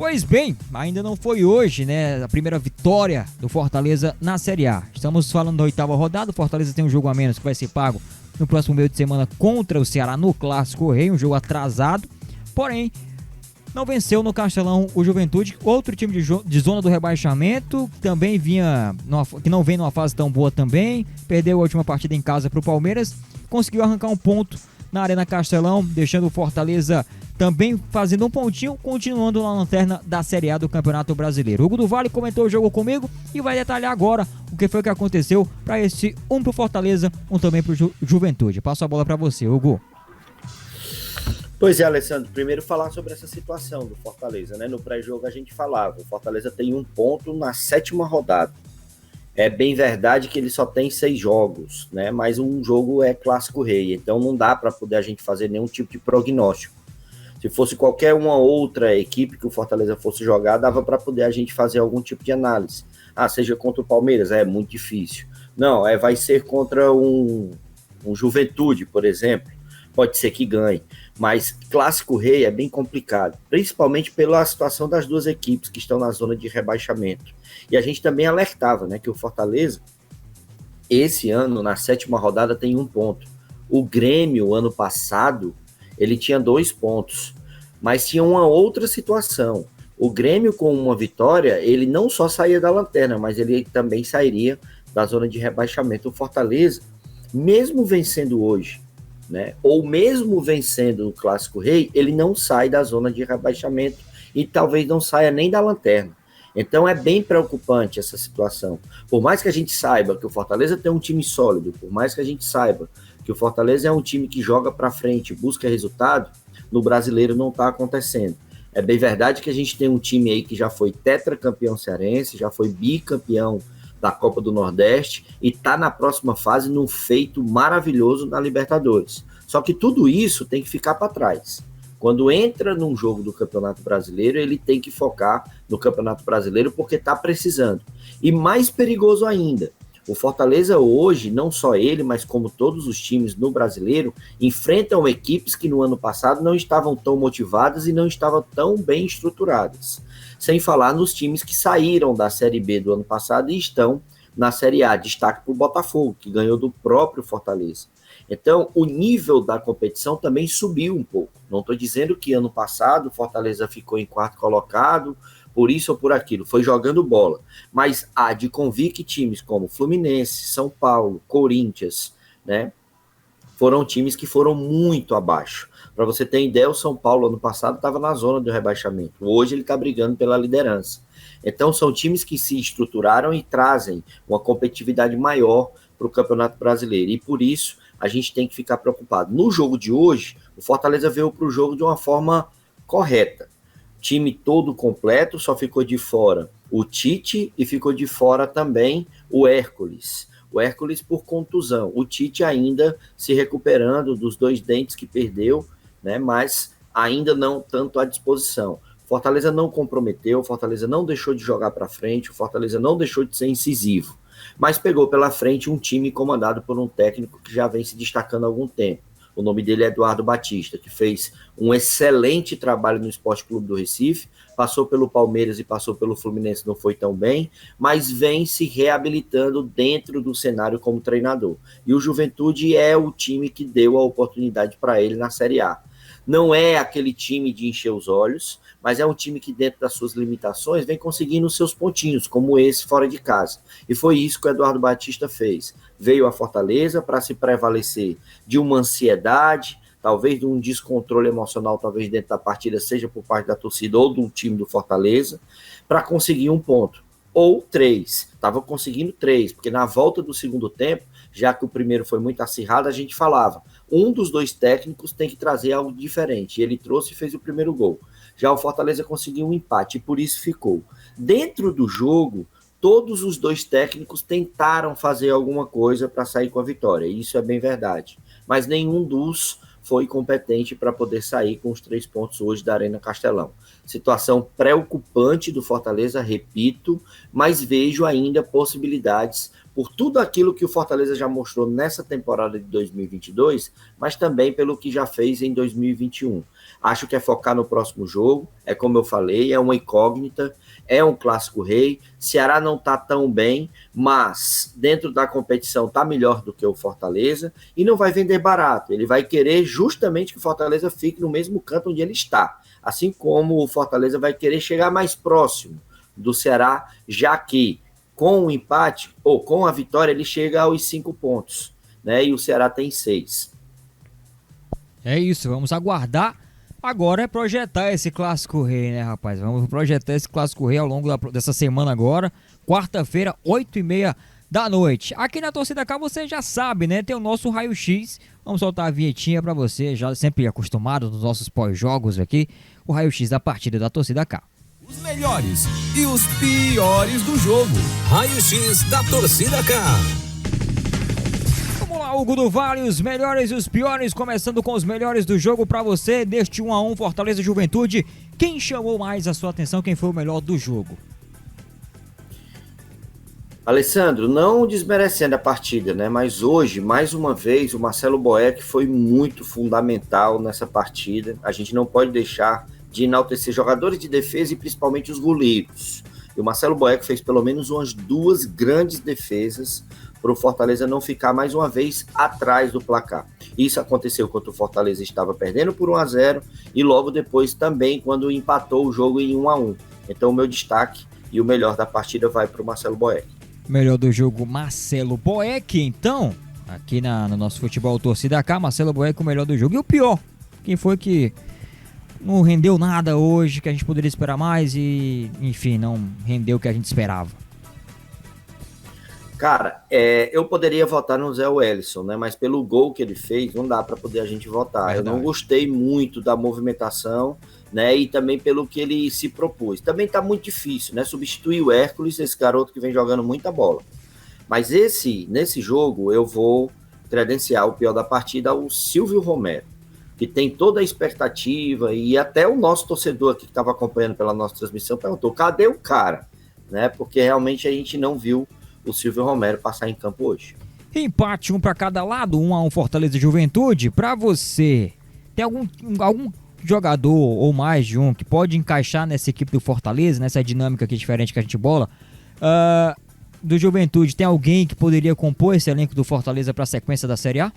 Pois bem, ainda não foi hoje, né, a primeira vitória do Fortaleza na Série A. Estamos falando da 8ª rodada, o Fortaleza tem um jogo a menos que vai ser pago no próximo meio de semana contra o Ceará no Clássico Rei, um jogo atrasado, porém não venceu no Castelão o Juventude, outro time de zona do rebaixamento, que não vem numa fase tão boa também, perdeu a última partida em casa para o Palmeiras, conseguiu arrancar um ponto na Arena Castelão, deixando o Fortaleza também fazendo um pontinho, continuando na lanterna da Série A do Campeonato Brasileiro. Hugo do Vale comentou o jogo comigo e vai detalhar agora o que foi que aconteceu para esse um pro Fortaleza, um também pro Juventude. Passo a bola para você, Hugo. Pois é, Alessandro, primeiro falar sobre essa situação do Fortaleza, né? No pré-jogo a gente falava, o Fortaleza tem um ponto na 7ª rodada. É bem verdade que ele só tem 6 jogos, né? Mas um jogo é Clássico Rei, então não dá para poder a gente fazer nenhum tipo de prognóstico. Se fosse qualquer uma outra equipe que o Fortaleza fosse jogar, dava para poder a gente fazer algum tipo de análise. Seja contra o Palmeiras, é muito difícil. Não, vai ser contra um Juventude, por exemplo, pode ser que ganhe. Mas Clássico Rei é bem complicado, principalmente pela situação das duas equipes que estão na zona de rebaixamento. E a gente também alertava, né, que o Fortaleza, esse ano, na 7ª rodada, tem 1 ponto. O Grêmio, ano passado, ele tinha 2 pontos, mas tinha uma outra situação. O Grêmio, com uma vitória, ele não só saía da lanterna, mas ele também sairia da zona de rebaixamento. O Fortaleza, mesmo vencendo hoje, né, ou mesmo vencendo o Clássico Rei, ele não sai da zona de rebaixamento e talvez não saia nem da lanterna. Então é bem preocupante essa situação. Por mais que a gente saiba que o Fortaleza tem um time sólido, por mais que a gente saiba que o Fortaleza é um time que joga para frente, busca resultado, no Brasileiro não está acontecendo. É bem verdade que a gente tem um time aí que já foi tetracampeão cearense, já foi bicampeão da Copa do Nordeste e está na próxima fase num feito maravilhoso na Libertadores. Só que tudo isso tem que ficar para trás. Quando entra num jogo do Campeonato Brasileiro, ele tem que focar no Campeonato Brasileiro porque está precisando. E mais perigoso ainda, o Fortaleza hoje, não só ele, mas como todos os times no Brasileiro, enfrentam equipes que no ano passado não estavam tão motivadas e não estavam tão bem estruturadas. Sem falar nos times que saíram da Série B do ano passado e estão na Série A. Destaque para o Botafogo, que ganhou do próprio Fortaleza. Então, o nível da competição também subiu um pouco. Não estou dizendo que ano passado o Fortaleza ficou em 4º colocado, por isso ou por aquilo, foi jogando bola. Mas há de convir que times como Fluminense, São Paulo, Corinthians, né, foram times que foram muito abaixo. Para você ter ideia, o São Paulo ano passado estava na zona do rebaixamento. Hoje ele está brigando pela liderança. Então são times que se estruturaram e trazem uma competitividade maior para o Campeonato Brasileiro. E por isso a gente tem que ficar preocupado. No jogo de hoje, o Fortaleza veio para o jogo de uma forma correta. Time todo completo, só ficou de fora o Tite e ficou de fora também o Hércules. O Hércules por contusão. O Tite ainda se recuperando dos 2 dentes que perdeu, né, mas ainda não tanto à disposição. Fortaleza não comprometeu, o Fortaleza não deixou de jogar para frente, o Fortaleza não deixou de ser incisivo, mas pegou pela frente um time comandado por um técnico que já vem se destacando há algum tempo. O nome dele é Eduardo Batista, que fez um excelente trabalho no Sport Clube do Recife, passou pelo Palmeiras e passou pelo Fluminense, não foi tão bem, mas vem se reabilitando dentro do cenário como treinador. E o Juventude é o time que deu a oportunidade para ele na Série A. Não é aquele time de encher os olhos, mas é um time que dentro das suas limitações vem conseguindo os seus pontinhos, como esse fora de casa. E foi isso que o Eduardo Batista fez. Veio a Fortaleza para se prevalecer de uma ansiedade, talvez de um descontrole emocional, talvez dentro da partida, seja por parte da torcida ou do time do Fortaleza, para conseguir 1 ponto. Ou 3. Estava conseguindo 3, porque na volta do segundo tempo, já que o primeiro foi muito acirrado, a gente falava, um dos 2 técnicos tem que trazer algo diferente. E ele trouxe e fez o primeiro gol. Já o Fortaleza conseguiu um empate e por isso ficou. Dentro do jogo, todos os 2 técnicos tentaram fazer alguma coisa para sair com a vitória. Isso é bem verdade. Mas nenhum dos foi competente para poder sair com os 3 pontos hoje da Arena Castelão. Situação preocupante do Fortaleza, repito, mas vejo ainda possibilidades por tudo aquilo que o Fortaleza já mostrou nessa temporada de 2022, mas também pelo que já fez em 2021. Acho que é focar no próximo jogo, é como eu falei, é uma incógnita, é um clássico rei. Ceará não está tão bem, mas dentro da competição está melhor do que o Fortaleza e não vai vender barato. Ele vai querer justamente que o Fortaleza fique no mesmo canto onde ele está, assim como o Fortaleza vai querer chegar mais próximo do Ceará, já que com o empate ou com a vitória ele chega aos 5 pontos, né? E o Ceará tem 6. É isso, vamos aguardar. Agora é projetar esse clássico rei, né, rapaz? Vamos projetar esse clássico rei ao longo dessa semana agora. Quarta-feira, 8h30 da noite. Aqui na Torcida K você já sabe, né? Tem o nosso raio-x. Vamos soltar a vinhetinha pra você, já sempre acostumado nos nossos pós-jogos aqui. O raio-x da partida da Torcida K. Os melhores e os piores do jogo. Raio-x da Torcida K. Vamos lá, Hugo do Vale, os melhores e os piores, começando com os melhores do jogo pra você, deste 1-1 Fortaleza Juventude. Quem chamou mais a sua atenção, quem foi o melhor do jogo? Alessandro, não desmerecendo a partida, né? Mas hoje, mais uma vez, o Marcelo Boeck foi muito fundamental nessa partida. A gente não pode deixar de enaltecer jogadores de defesa e principalmente os goleiros. E o Marcelo Boeck fez pelo menos umas 2 grandes defesas para o Fortaleza não ficar mais uma vez atrás do placar. Isso aconteceu quando o Fortaleza estava perdendo por 1-0 e logo depois também quando empatou o jogo em 1-1. Então o meu destaque e o melhor da partida vai para o Marcelo Boeck. Melhor do jogo, Marcelo Boeck, então, aqui no nosso futebol Torcida K, Marcelo Boeck o melhor do jogo. E o pior, quem foi que não rendeu nada hoje, que a gente poderia esperar mais e, enfim, não rendeu o que a gente esperava? Cara, eu poderia votar no Zé Wellison, né? Mas pelo gol que ele fez, não dá para poder a gente votar. Verdade. Eu não gostei muito da movimentação, né? E também pelo que ele se propôs. Também tá muito difícil, né? Substituir o Hércules, esse garoto que vem jogando muita bola. Mas nesse jogo, eu vou credenciar o pior da partida ao Silvio Romero, que tem toda a expectativa, e até o nosso torcedor aqui que estava acompanhando pela nossa transmissão perguntou, cadê o cara? Né? Porque realmente a gente não viu o Silvio Romero passar em campo hoje. Empate, 1 para cada lado, 1-1 Fortaleza e Juventude. Para você, tem algum jogador ou mais de um que pode encaixar nessa equipe do Fortaleza, nessa dinâmica aqui diferente que a gente bola? Do Juventude, tem alguém que poderia compor esse elenco do Fortaleza para a sequência da Série A?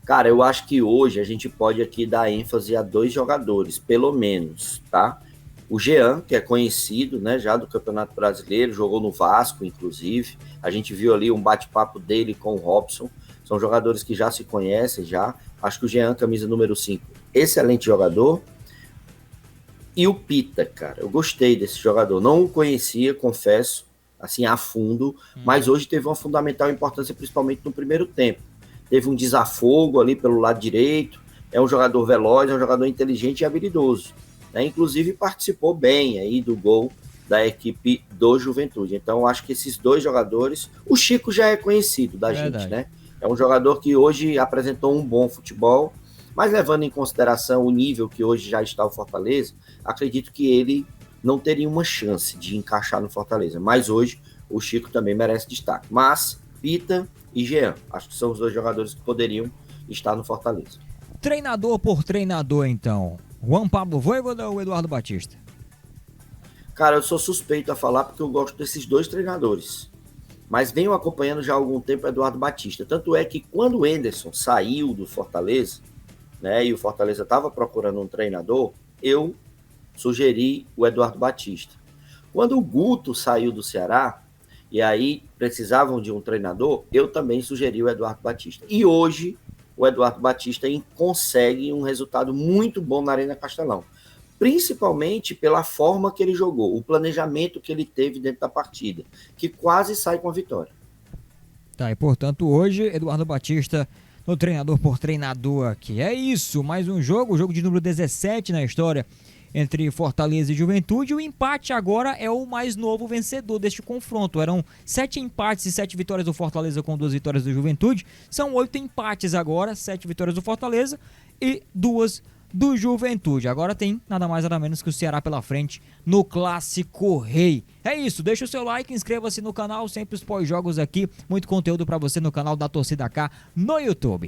Cara, eu acho que hoje a gente pode aqui dar ênfase a 2 jogadores, pelo menos, tá? O Jean, que é conhecido, né, já do Campeonato Brasileiro, jogou no Vasco, inclusive. A gente viu ali um bate-papo dele com o Robson. São jogadores que já se conhecem, já. Acho que o Jean, camisa número 5, excelente jogador. E o Pita, cara, eu gostei desse jogador. Não o conhecia, confesso, assim, a fundo, mas hoje teve uma fundamental importância, principalmente no primeiro tempo. Teve um desafogo ali pelo lado direito. É um jogador veloz, é um jogador inteligente e habilidoso. Né? Inclusive participou bem aí do gol da equipe do Juventude. Então acho que esses 2 jogadores, o Chico já é conhecido da gente, né? É um jogador que hoje apresentou um bom futebol, mas levando em consideração o nível que hoje já está o Fortaleza, acredito que ele não teria uma chance de encaixar no Fortaleza. Mas hoje o Chico também merece destaque. Mas Pita e Jean, acho que são os 2 jogadores que poderiam estar no Fortaleza. Treinador por treinador, então. Juan Pablo Vojvoda ou Eduardo Batista? Cara, eu sou suspeito a falar porque eu gosto desses 2 treinadores. Mas venho acompanhando já há algum tempo o Eduardo Batista. Tanto é que quando o Enderson saiu do Fortaleza, né, e o Fortaleza estava procurando um treinador, eu sugeri o Eduardo Batista. Quando o Guto saiu do Ceará, e aí precisavam de um treinador, eu também sugeri o Eduardo Batista. E hoje o Eduardo Batista consegue um resultado muito bom na Arena Castelão. Principalmente pela forma que ele jogou, o planejamento que ele teve dentro da partida, que quase sai com a vitória. Tá, e portanto hoje Eduardo Batista no treinador por treinador aqui. É isso, mais um jogo, o jogo de número 17 na história entre Fortaleza e Juventude. O empate agora é o mais novo vencedor deste confronto. Eram 7 empates e 7 vitórias do Fortaleza com 2 vitórias do Juventude. São 8 empates agora, 7 vitórias do Fortaleza e 2 do Juventude. Agora tem nada mais nada menos que o Ceará pela frente no Clássico Rei. É isso, deixa o seu like, inscreva-se no canal, sempre os pós-jogos aqui, muito conteúdo pra você no canal da Torcida K no YouTube.